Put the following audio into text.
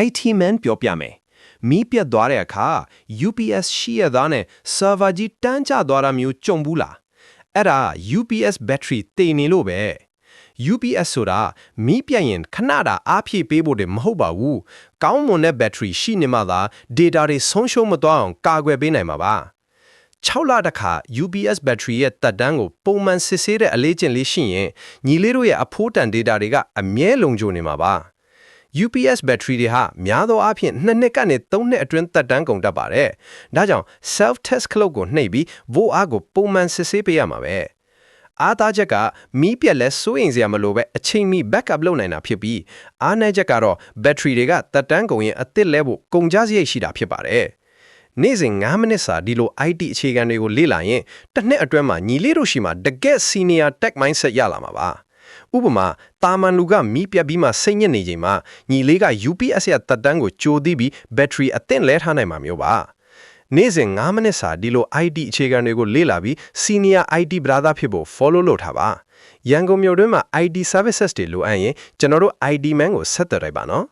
IT man ပြောပြမယ်မီးပြတ်သွားတဲ့အခါ UPS ရှိရသားနဲ့ server ကြီးတန်းကျသွားတာမျိုးကြုံဘူးလားအဲ့ဒါ UPS battery တည်နေလို့ပဲ UPS ဆိုတာမီးပြတ်ရင်ခဏတာအားဖြည့်ပေးဖို့တည်းမဟုတ်ပါဘူးကောင်းမွန်တဲ့ battery ရှိနေမှသာ data တွေဆုံးရှုံးမသွားအောင်ကာကွယ်ပေးနိုင်မှာပါ6လတခါ UPS battery ရဲ့တက်တန်းကိုပုံမှန်စစ်ဆေးတဲ့အလေးကျင့်လေးရှိရင်ညီလေးတို့ရဲ့အဖိုးတန် data တွေကအမြဲလုံခြုံနေမှာပါ UPS battery တွေဟာများသောအားဖြင့်2နှစ်ကနေ3နှစ်အတွင်းသက်တမ်းကုန်တတ်ပါတယ်။ဒါကြောင့် self test ခလုတ်ကိုနှိပ်ပြီး volt အားကိုပုံမှန်စစ်ဆေးပေးရမှာပဲ။အားသားချက်ကမီးပြက်လဲစိုးရင်စရာမလိုပဲအချိန်မီ backup လုပ်နိုင်တာဖြစ်ပြီးအားနည်းချက်ကတော့ battery တွေကသက်တမ်းကုန်ရင်အသစ်လဲဖို့ကုန်ကျစရိတ်ရှိတာဖြစ်ပါတယ်။နေ့စဉ်9မိနစ်စာဒီလို IT အခြေခံတွေကိုလေ့လာရင်တစ်နှစ်အတွင်းမှာညီလေးတို့ရှိမှာတကယ့် senior tech mindset ရလာမှာပါ။ဥပမာတာမန်လူကမီးပြတ်ပြီးမှစိတ်ညစ်နေချိန်မှာညီလေးက UPS ရဲ့တက်တန်းကိုကြိုသိပြီး battery အသင့်လဲထားနိုင်မှာမျိုးပါနေ့စဉ်9မိနစ်စာဒီလို IT အခြေခံတွေကိုလေ့လာပြီး senior IT brother ဖြစ်ဖို့ follow လုပ်ထားပါရန်ကုန်မြို့တွင်းမှာ IT services တွေလိုအပ်ရင်ကျွန်တော်တို့ ID man ကိုဆက်သွယ်လိုက်ပါနော်